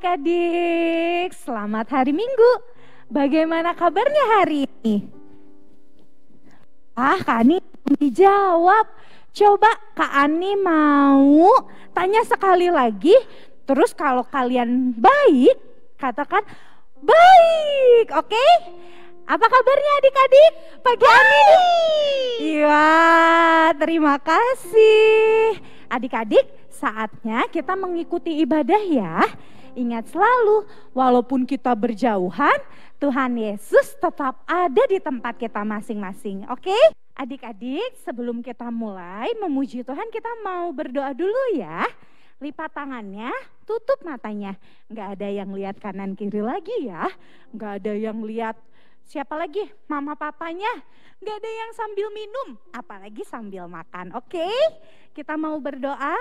adik-adik, selamat hari Minggu. Bagaimana kabarnya hari ini? Kak Ani dijawab. Coba Kak Ani mau tanya sekali lagi. Terus kalau kalian baik, katakan baik, oke? Apa kabarnya adik-adik pagi ini? Iya, terima kasih. Adik-adik, saatnya kita mengikuti ibadah ya. Ingat selalu, walaupun kita berjauhan, Tuhan Yesus tetap ada di tempat kita masing-masing. Oke? Adik-adik, sebelum kita mulai memuji Tuhan, kita mau berdoa dulu ya. Lipat tangannya, tutup matanya. Nggak ada yang lihat kanan kiri lagi ya. Nggak ada yang lihat siapa lagi? Mama papanya. Nggak ada yang sambil minum, apalagi sambil makan. Oke? Kita mau berdoa.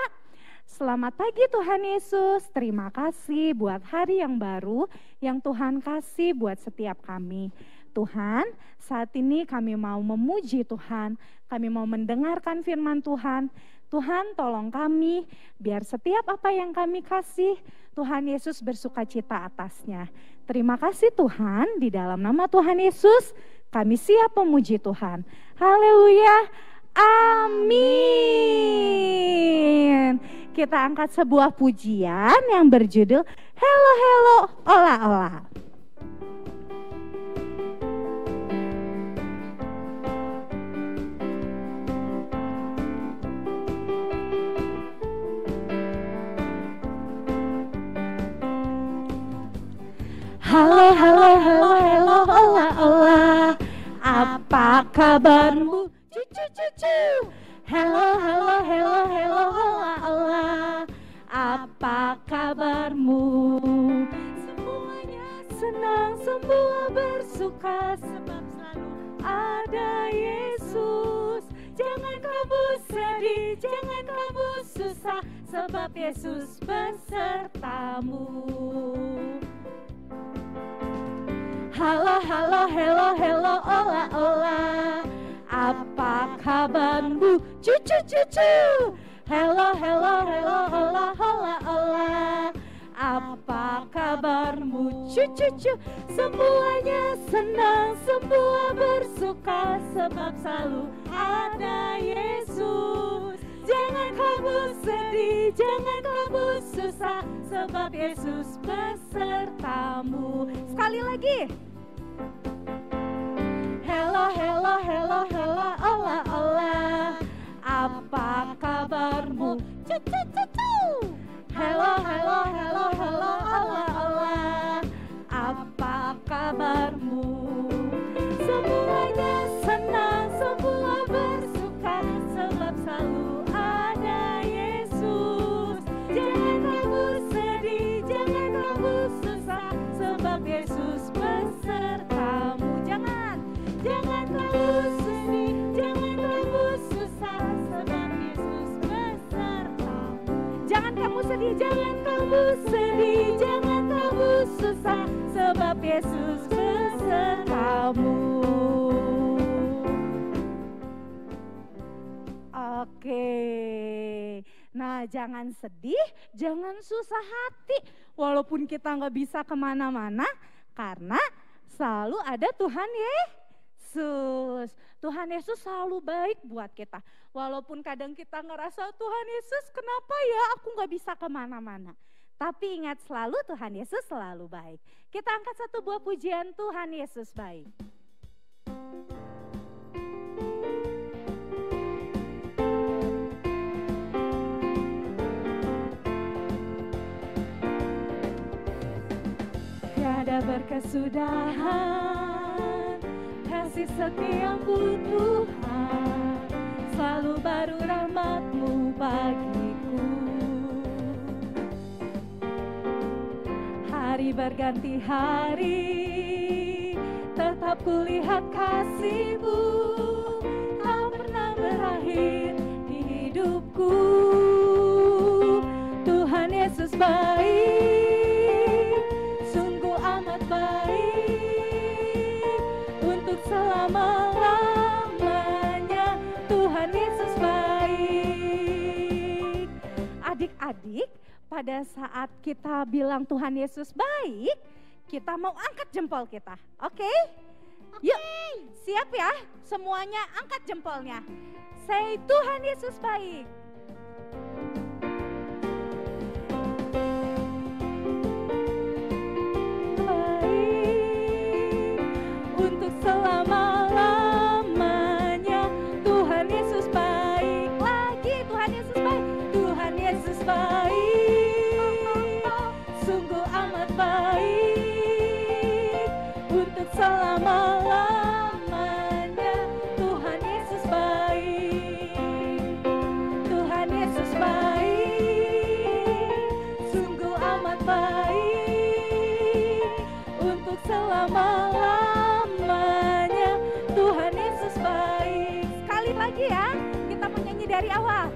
Selamat pagi Tuhan Yesus, terima kasih buat hari yang baru yang Tuhan kasih buat setiap kami. Tuhan, saat ini kami mau memuji Tuhan, kami mau mendengarkan firman Tuhan. Tuhan tolong kami, biar setiap apa yang kami kasih, Tuhan Yesus bersuka cita atasnya. Terima kasih Tuhan, di dalam nama Tuhan Yesus, kami siap memuji Tuhan. Haleluya, amin. Kita angkat sebuah pujian yang berjudul Hello Hello Ola Ola. Halo halo halo halo ola ola. Apa kabarmu? Cucu. Hello, hello, hello, hello, hola, hola. Apa kabarmu? Semuanya senang, semua bersuka, sebab selalu ada Yesus. Jangan kamu sedih, jangan kamu susah, sebab Yesus besertamu. Halo, halo, hello, hello, hola, hola. Apa kabarmu? Cucu. Hello, hello, hello, hola, hola, hola. Apa kabarmu? Cucu. Semuanya senang, semua bersuka, sebab selalu ada Yesus. Jangan kamu sedih, jangan kamu susah, sebab Yesus besertamu. Sekali lagi. Hello, hello, hello, hello, ola, ola. Apa kabarmu? Cucu. Hello, hello, hello, hello, ola, ola. Apa kabarmu? Semuanya senang, semua bersuka, sebab selalu ada Yesus. Jangan kamu sedih, jangan kamu susah, sebab Yesus besertamu. Jangan kamu sedih, jangan kamu susah, sebab Yesus besertamu. Jangan kamu sedih, jangan kamu sedih, jangan kamu susah, sebab Yesus besertamu. Oke, nah jangan sedih, jangan susah hati, walaupun kita nggak bisa kemana-mana, karena selalu ada Tuhan Yesus. Tuhan Yesus selalu baik buat kita. Walaupun kadang kita ngerasa Tuhan Yesus kenapa ya aku gak bisa kemana-mana. Tapi ingat selalu Tuhan Yesus selalu baik. Kita angkat satu buah pujian Tuhan Yesus baik. Tiada berkesudahan kasih setiamu Tuhan, selalu baru rahmat-Mu bagiku. Hari berganti hari, tetap kulihat kasih-Mu, tak pernah berakhir di hidupku. Tuhan Yesus baik, sungguh amat baik, untuk selama-lamanya Tuhan Yesus baik. Adik-adik, pada saat kita bilang Tuhan Yesus baik, kita mau angkat jempol kita. Oke? Yuk, siap ya? Semuanya angkat jempolnya. Say Tuhan Yesus baik. Baik untuk selama-lamanya. Tuhan Yesus baik. Lagi Tuhan Yesus baik. Tuhan Yesus baik. Sungguh amat baik untuk selama-lamanya. Tuhan Yesus baik. Tuhan Yesus baik. Sungguh amat baik untuk selama-lamanya. Tuhan Yesus baik. Sekali lagi ya, kita menyanyi dari awal.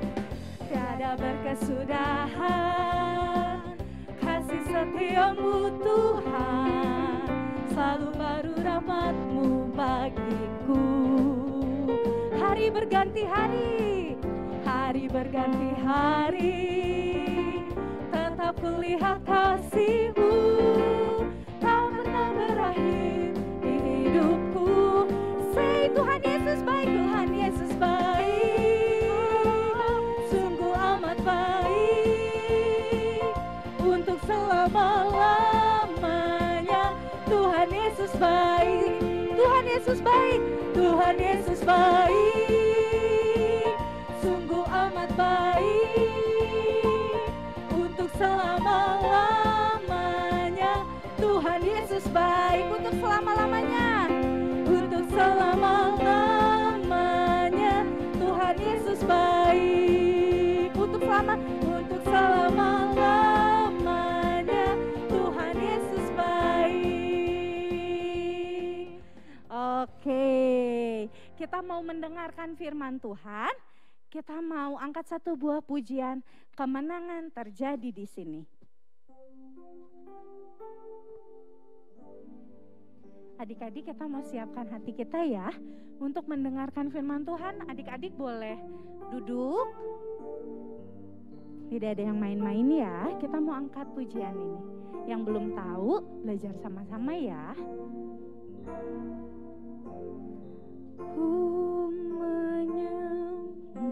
Tiada berkesudahan kasih setiamu Tuhan, selalu baru rahmat-Mu bagiku. Hari berganti hari, hari berganti hari, tetap kulihat kasih-Mu, tak pernah berakhir di hidupku. Say Tuhan Yesus baik, Tuhan Yesus baik, sungguh amat baik untuk selama-lamanya. Tuhan Yesus baik, Tuhan Yesus baik, Tuhan Yesus baik, sungguh amat baik untuk selama-lamanya. Tuhan Yesus baik untuk selama-lamanya, untuk selama-lamanya. Tuhan Yesus baik untuk selama-lamanya. Tuhan Yesus baik. Oke, kita mau mendengarkan firman Tuhan. Kita mau angkat satu buah pujian, kemenangan terjadi di sini. Adik-adik, kita mau siapkan hati kita ya untuk mendengarkan firman Tuhan. Adik-adik boleh duduk. Tidak ada yang main-main ya. Kita mau angkat pujian ini. Yang belum tahu, belajar sama-sama ya. Ku menyembah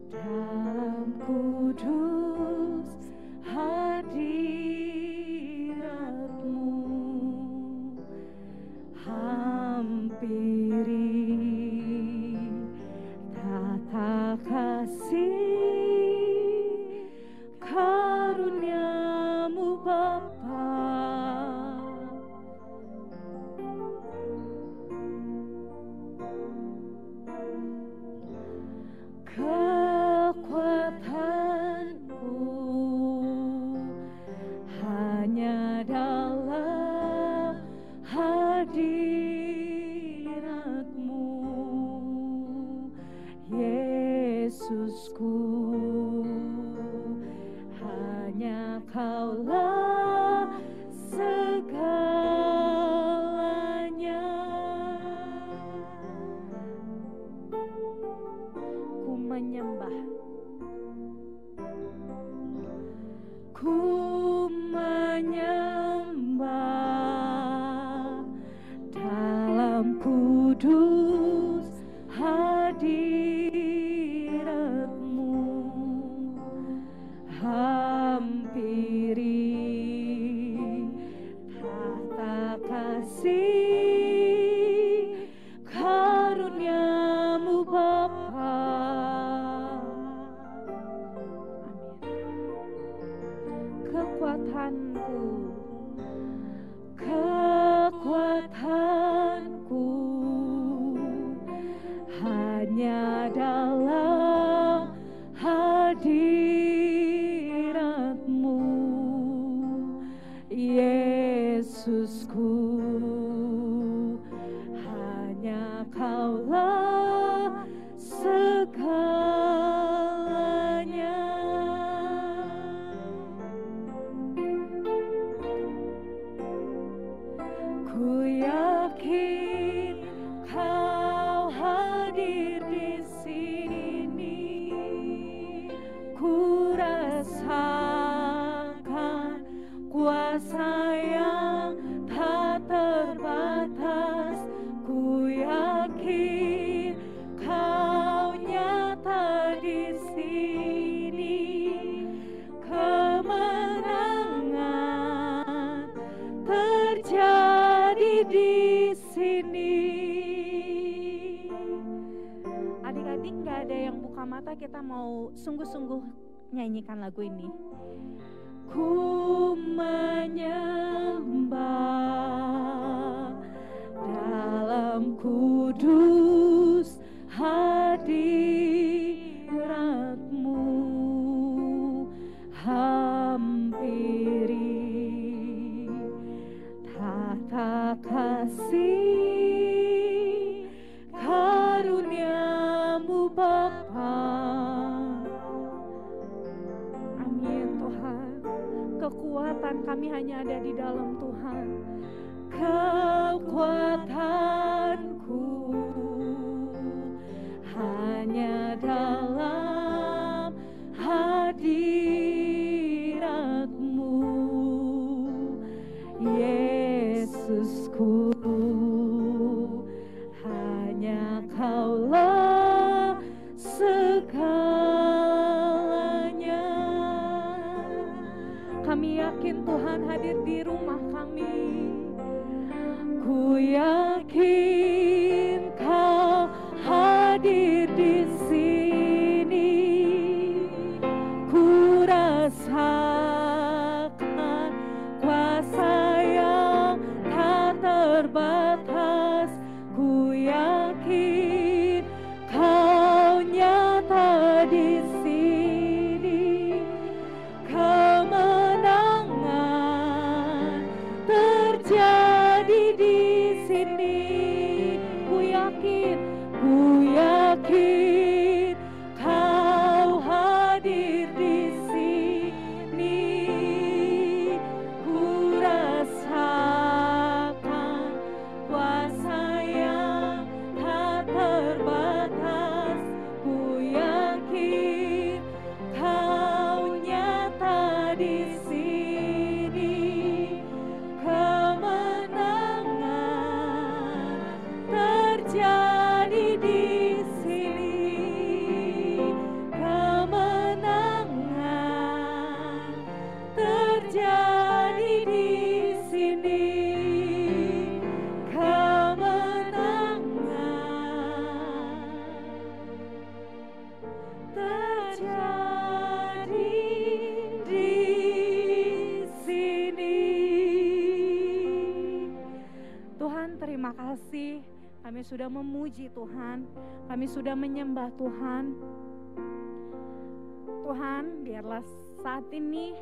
dalam kudus hadirat-Mu, hampiri tata kasih karunia-Mu Bapa. Kekuatanku hanya dalam hadirat-Mu, Yesusku. Hanya Kaulah segalanya. Ku menyembah, ku menyembah dalam kudus hadirat-Mu, hampiri tata kasih karunia-Mu Bapa. Amin. Kekuatanku, kekuatanku hanya dalam hadirat-Mu, Yesusku. Hanya Kaulah segalanya. Ku yakin Kau hadir di sini. Ku terjadi di sini. Adik-adik gak ada yang buka mata, kita mau sungguh-sungguh nyanyikan lagu ini. Ku menyembah dalam kudus hadirat-Mu, hampiri tata kasih karunia-Mu Bapa. Amin Tuhan. Kekuatan kami hanya ada di dalam Tuhan. Kekuatanku hanya dalam hadirat-Mu, Yesusku. Hanya Kaulah segalanya. Kami yakin Tuhan hadir di rumah kami. Ku yakin Kau hadir di sini. Ku rasakan kuasa yang tak terbatas. Ku yakin Kau nyata di sini. Kemenangan terjadi di sini. Ku yakin Kau hadir di sini. Ku rasakan kuasa yang tak terbatas. Ku yakin Kau nyata di sini. Kemenangan terjadi di sini. Kemenangan terjadi di sini. Kemenangan terjadi di sini. Tuhan, terima kasih. Kami sudah memuji Tuhan, kami sudah menyembah Tuhan. Tuhan, biarlah saat ini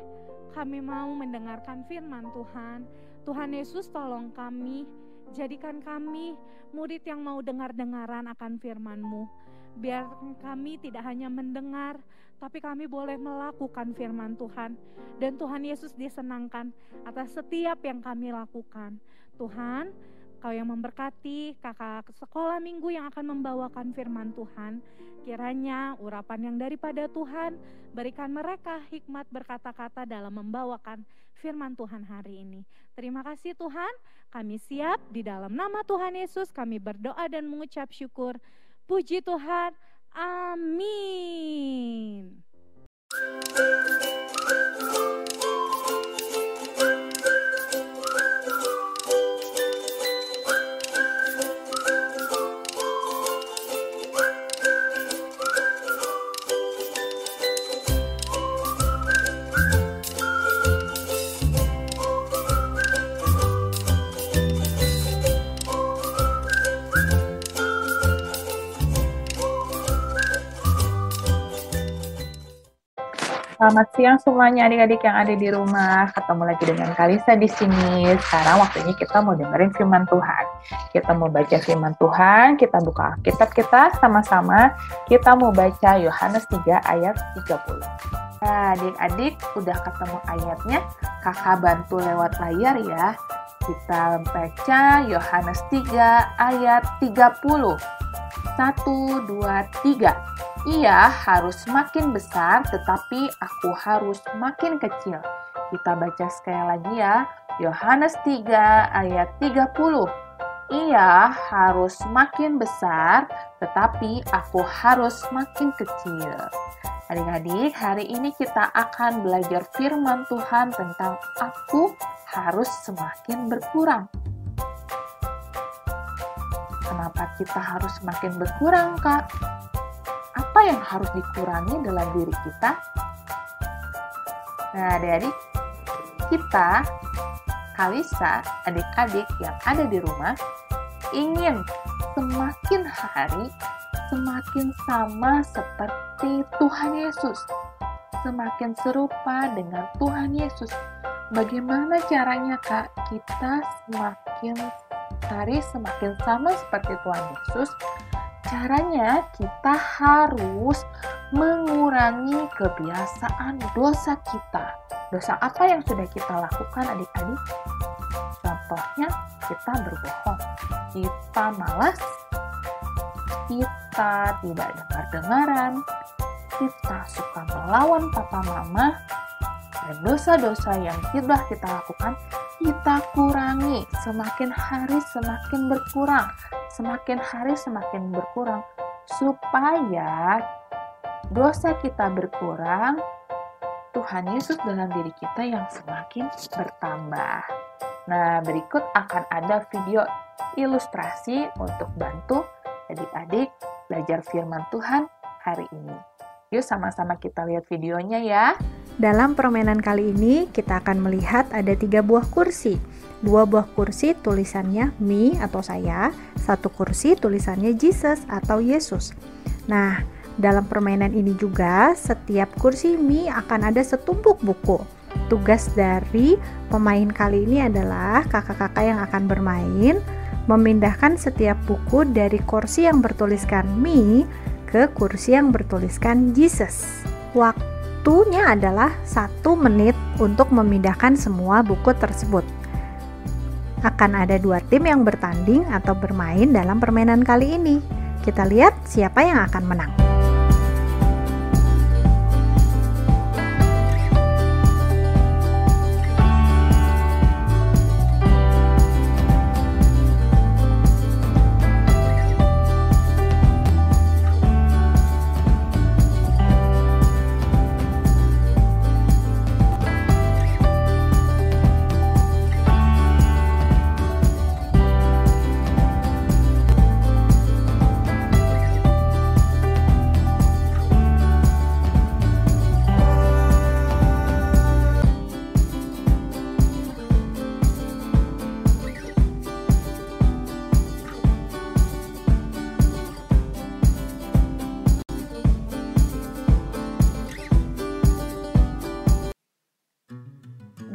kami mau mendengarkan firman Tuhan. Tuhan Yesus, tolong kami, jadikan kami murid yang mau dengar-dengaran akan firman-Mu. Biar kami tidak hanya mendengar, tapi kami boleh melakukan firman Tuhan. Dan Tuhan Yesus disenangkan atas setiap yang kami lakukan. Tuhan, Kau yang memberkati kakak sekolah minggu yang akan membawakan firman Tuhan. Kiranya urapan yang daripada Tuhan berikan mereka hikmat berkata-kata dalam membawakan firman Tuhan hari ini. Terima kasih Tuhan, kami siap di dalam nama Tuhan Yesus kami berdoa dan mengucap syukur. Puji Tuhan, amin. Selamat siang semuanya adik-adik yang ada di rumah. Ketemu lagi dengan Kalisa di sini. Sekarang waktunya kita mau dengerin firman Tuhan. Kita mau baca firman Tuhan, kita buka Alkitab kita sama-sama. Kita mau baca Yohanes 3 ayat 30. Nah, adik-adik udah ketemu ayatnya? Kakak bantu lewat layar ya. Kita baca Yohanes 3 ayat 30. 1, 2, 3. Ia harus makin besar, tetapi aku harus makin kecil. Kita baca sekali lagi ya. Yohanes 3 ayat 30. Ia harus makin besar, tetapi aku harus makin kecil. Adik-adik, hari ini kita akan belajar firman Tuhan tentang aku harus semakin berkurang. Kenapa kita harus semakin berkurang, Kak? Apa yang harus dikurangi dalam diri kita? Nah, adik-adik, kita, Kalisa, adik-adik yang ada di rumah, ingin semakin hari semakin sama seperti Tuhan Yesus, semakin serupa dengan Tuhan Yesus. Bagaimana caranya, Kak? Kita semakin hari semakin sama seperti Tuhan Yesus. Caranya kita harus mengurangi kebiasaan dosa kita. Dosa apa yang sudah kita lakukan, adik-adik? Contohnya, kita berbohong, kita malas, kita tidak dengar-dengaran, kita suka melawan papa mama, dan dosa-dosa yang sudah kita lakukan, kita kurangi. Semakin hari semakin berkurang, semakin hari semakin berkurang, supaya dosa kita berkurang, Tuhan Yesus dalam diri kita yang semakin bertambah. Nah, berikut akan ada video ilustrasi untuk bantu adik-adik belajar firman Tuhan hari ini. Yuk sama-sama kita lihat videonya ya. Dalam permainan kali ini kita akan melihat ada 3 buah kursi. 2 buah kursi tulisannya me atau saya, 1 kursi tulisannya Jesus atau Yesus. Nah, dalam permainan ini juga setiap kursi me akan ada setumpuk buku. Tugas dari pemain kali ini adalah kakak-kakak yang akan bermain memindahkan setiap buku dari kursi yang bertuliskan me ke kursi yang bertuliskan Jesus. Waktunya adalah 1 menit untuk memindahkan semua buku tersebut. Akan ada 2 tim yang bertanding atau bermain dalam permainan kali ini. Kita lihat siapa yang akan menang.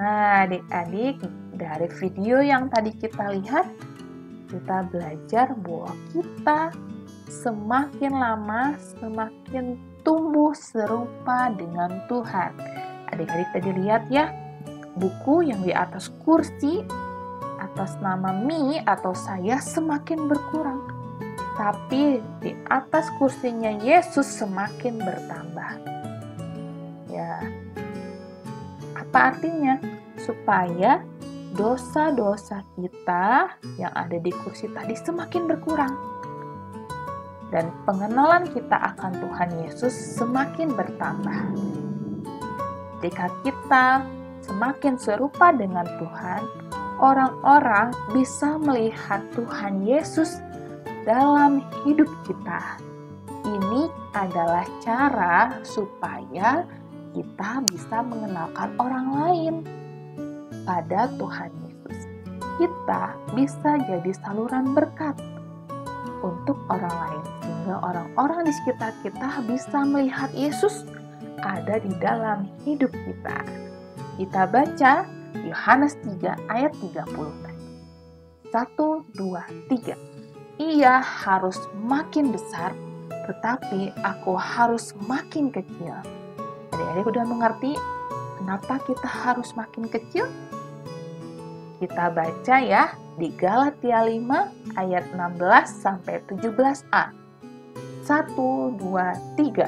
Nah, adik-adik, dari video yang tadi kita lihat, kita belajar bahwa kita semakin lama semakin tumbuh serupa dengan Tuhan. Adik-adik tadi lihat ya, buku yang di atas kursi atas nama me atau saya semakin berkurang, tapi di atas kursinya Yesus semakin bertambah. Ya, apa artinya? Supaya dosa-dosa kita yang ada di kursi tadi semakin berkurang. Dan pengenalan kita akan Tuhan Yesus semakin bertambah. Jika kita semakin serupa dengan Tuhan, orang-orang bisa melihat Tuhan Yesus dalam hidup kita. Ini adalah cara supaya kita bisa mengenalkan orang lain pada Tuhan Yesus. Kita bisa jadi saluran berkat untuk orang lain, sehingga orang-orang di sekitar kita bisa melihat Yesus ada di dalam hidup kita. Kita baca Yohanes 3 ayat 30 tadi. 1, 2, 3. Ia harus makin besar, tetapi aku harus makin kecil. Adik-adik udah mengerti kenapa kita harus makin kecil? Kita baca ya di Galatia 5 ayat 16 sampai 17a. 1, 2, 3.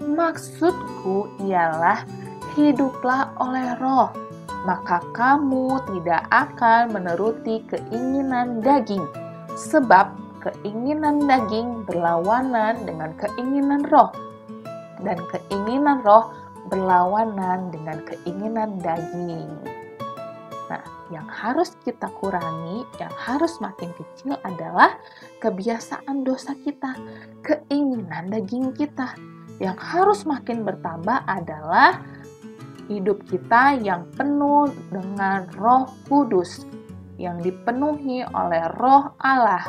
Maksudku ialah hiduplah oleh Roh, maka kamu tidak akan menuruti keinginan daging, sebab keinginan daging berlawanan dengan keinginan Roh, dan keinginan roh berlawanan dengan keinginan daging. Nah, yang harus kita kurangi, yang harus makin kecil adalah kebiasaan dosa kita, keinginan daging kita. Yang harus makin bertambah adalah hidup kita yang penuh dengan Roh Kudus, yang dipenuhi oleh Roh Allah.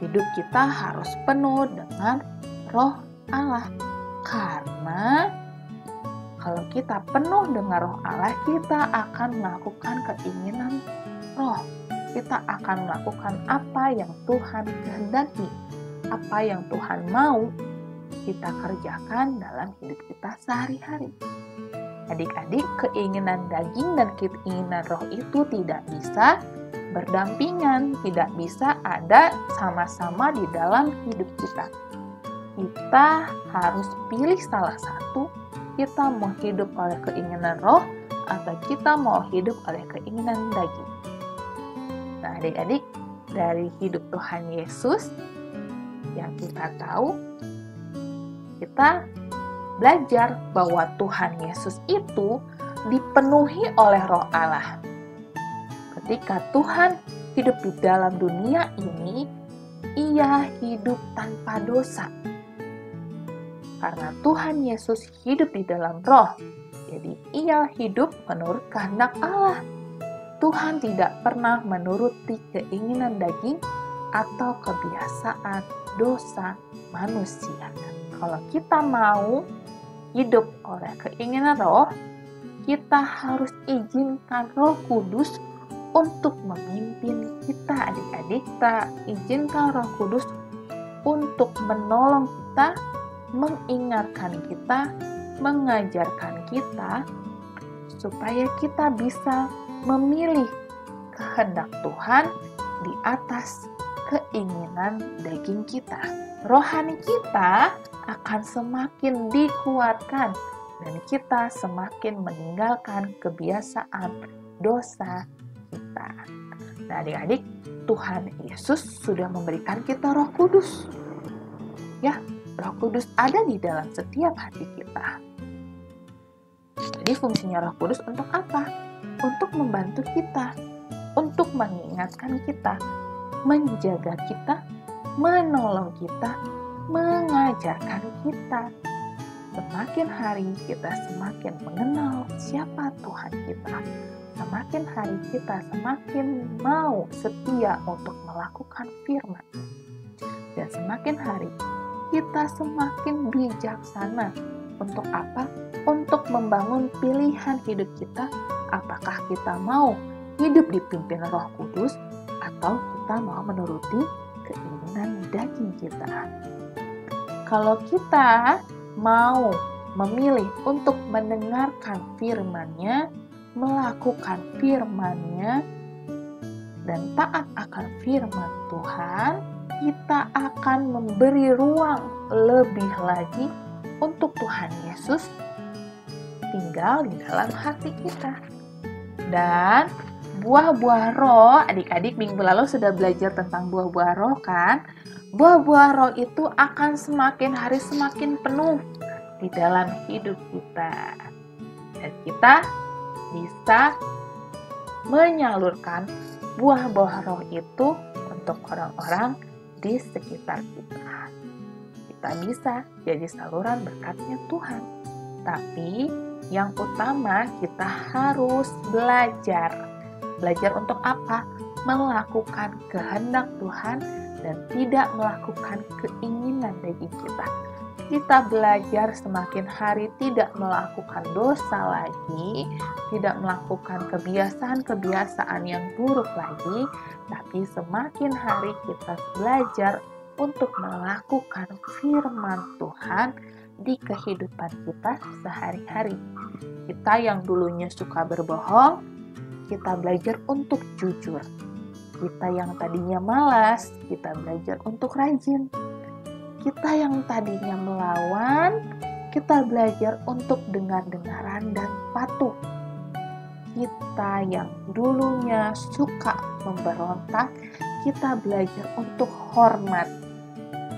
Hidup kita harus penuh dengan Roh Allah, karena kalau kita penuh dengan Roh Allah, kita akan melakukan keinginan Roh. Kita akan melakukan apa yang Tuhan kehendaki, apa yang Tuhan mau kita kerjakan dalam hidup kita sehari-hari. Adik-adik, keinginan daging dan keinginan roh itu tidak bisa berdampingan, tidak bisa ada sama-sama di dalam hidup kita. Kita harus pilih salah satu. Kita mau hidup oleh keinginan roh atau kita mau hidup oleh keinginan daging. Nah, adik-adik, dari hidup Tuhan Yesus yang kita tahu, kita belajar bahwa Tuhan Yesus itu dipenuhi oleh Roh Allah. Ketika Tuhan hidup di dalam dunia ini, Ia hidup tanpa dosa. Karena Tuhan Yesus hidup di dalam roh, jadi Ia hidup menurut kehendak Allah. Tuhan tidak pernah menuruti keinginan daging atau kebiasaan dosa manusia. Kalau kita mau hidup oleh keinginan roh, kita harus izinkan Roh Kudus untuk memimpin kita, adik-adik. Kita izinkan Roh Kudus untuk menolong kita, mengingatkan kita, mengajarkan kita, supaya kita bisa memilih kehendak Tuhan di atas keinginan daging kita. Rohani kita akan semakin dikuatkan dan kita semakin meninggalkan kebiasaan dosa kita. Nah, adik-adik, Tuhan Yesus sudah memberikan kita Roh Kudus. Ya, Roh Kudus ada di dalam setiap hati kita. Jadi fungsinya Roh Kudus untuk apa? Untuk membantu kita, untuk mengingatkan kita, menjaga kita, menolong kita, mengajarkan kita. Semakin hari kita semakin mengenal siapa Tuhan kita. Semakin hari kita semakin mau setia untuk melakukan firman. Dan semakin hari kita semakin bijaksana. Untuk apa? Untuk membangun pilihan hidup kita. Apakah kita mau hidup dipimpin Roh Kudus atau kita mau menuruti keinginan daging kita. Kalau kita mau memilih untuk mendengarkan firman-Nya, melakukan firman-Nya, dan taat akan firman Tuhan, kita akan memberi ruang lebih lagi untuk Tuhan Yesus tinggal di dalam hati kita. Dan buah-buah roh, adik-adik minggu lalu sudah belajar tentang buah-buah roh kan? Buah-buah roh itu akan semakin hari semakin penuh di dalam hidup kita. Dan kita bisa menyalurkan buah-buah roh itu untuk orang-orang di sekitar kita. Kita bisa jadi saluran berkatnya Tuhan. Tapi yang utama kita harus belajar. Belajar untuk apa? Melakukan kehendak Tuhan dan tidak melakukan keinginan daging kita. Kita belajar semakin hari tidak melakukan dosa lagi, tidak melakukan kebiasaan-kebiasaan yang buruk lagi, tapi semakin hari kita belajar untuk melakukan firman Tuhan di kehidupan kita sehari-hari. Kita yang dulunya suka berbohong, kita belajar untuk jujur. Kita yang tadinya malas, kita belajar untuk rajin. Kita yang tadinya melawan, kita belajar untuk dengar-dengaran dan patuh. Kita yang dulunya suka memberontak, kita belajar untuk hormat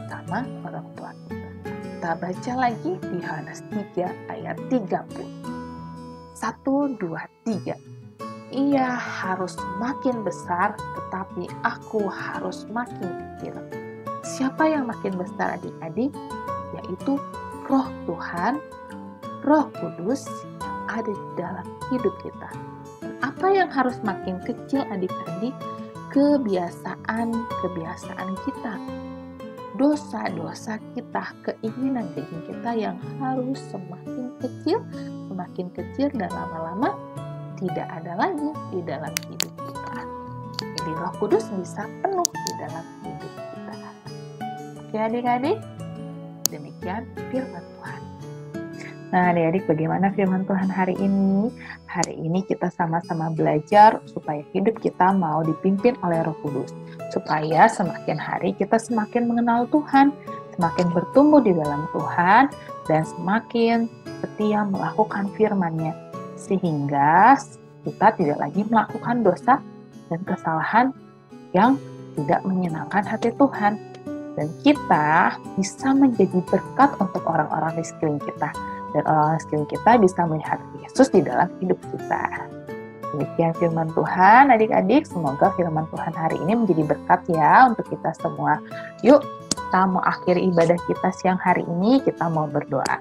sama orang tua kita. Kita baca lagi di Yohanes 3 ayat 30. 1, 2, 3. Ia harus makin besar, tetapi aku harus makin kecil. Siapa yang makin besar adik-adik? Yaitu Roh Tuhan, Roh Kudus yang ada di dalam hidup kita. Dan apa yang harus makin kecil adik-adik? Kebiasaan kita. Dosa-dosa kita, keinginan daging kita yang harus semakin kecil dan lama-lama tidak ada lagi di dalam hidup kita. Jadi Roh Kudus bisa penuh di dalam hidup kita. Oke adik-adik, demikian firman Tuhan. Nah adik-adik, bagaimana firman Tuhan hari ini? Hari ini kita sama-sama belajar supaya hidup kita mau dipimpin oleh Roh Kudus. Supaya semakin hari kita semakin mengenal Tuhan, semakin bertumbuh di dalam Tuhan, dan semakin setia melakukan firman-Nya. Sehingga kita tidak lagi melakukan dosa dan kesalahan yang tidak menyenangkan hati Tuhan. Dan kita bisa menjadi berkat untuk orang-orang di sekeliling kita. Dan orang-orang di sekeliling kita bisa melihat Yesus di dalam hidup kita. Demikian firman Tuhan, adik-adik. Semoga firman Tuhan hari ini menjadi berkat ya untuk kita semua. Yuk, kita mau akhiri ibadah kita siang hari ini, kita mau berdoa.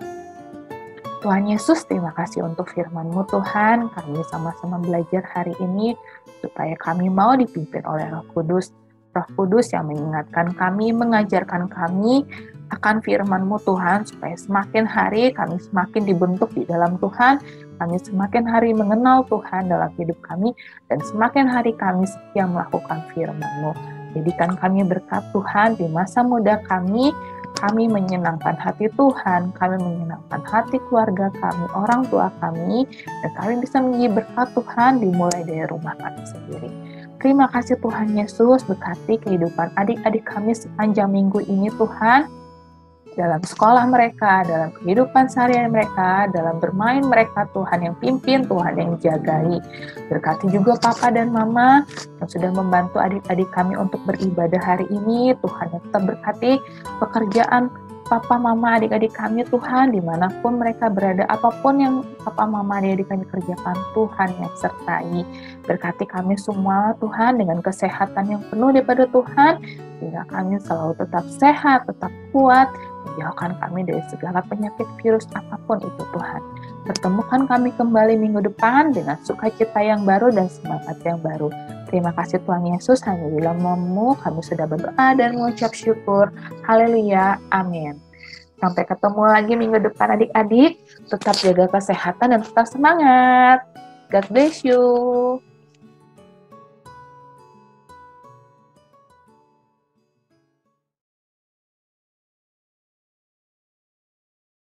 Tuhan Yesus, terima kasih untuk firman-Mu Tuhan. Kami sama-sama belajar hari ini supaya kami mau dipimpin oleh Roh Kudus. Roh Kudus yang mengingatkan kami, mengajarkan kami akan firman-Mu Tuhan, supaya semakin hari kami semakin dibentuk di dalam Tuhan, kami semakin hari mengenal Tuhan dalam hidup kami, dan semakin hari kami setia melakukan firman-Mu. Jadikan kami berkat Tuhan di masa muda kami menyenangkan hati Tuhan, kami menyenangkan hati keluarga kami, orang tua kami, dan kami bisa menjadi berkat Tuhan dimulai dari rumah kami sendiri. Terima kasih Tuhan Yesus, berkati kehidupan adik-adik kami sepanjang minggu ini Tuhan, dalam sekolah mereka, dalam kehidupan seharian mereka, dalam bermain mereka, Tuhan yang pimpin, Tuhan yang jagai. Berkati juga Papa dan Mama yang sudah membantu adik-adik kami untuk beribadah hari ini. Tuhan yang tetap berkati pekerjaan Papa, Mama, adik-adik kami, Tuhan, dimanapun mereka berada, apapun yang Papa, Mama, adik-adik kami kerjakan, Tuhan yang sertai. Berkati kami semua, Tuhan, dengan kesehatan yang penuh daripada Tuhan, sehingga kami selalu tetap sehat, tetap kuat, menjauhkan kami dari segala penyakit virus apapun itu Tuhan. Pertemukan kami kembali minggu depan dengan sukacita yang baru dan semangat yang baru. Terima kasih Tuhan Yesus, hanya di dalam nama-Mu kami sudah berdoa dan mengucap syukur. Haleluya, amin. Sampai ketemu lagi minggu depan adik-adik. Tetap jaga kesehatan dan tetap semangat. God bless you.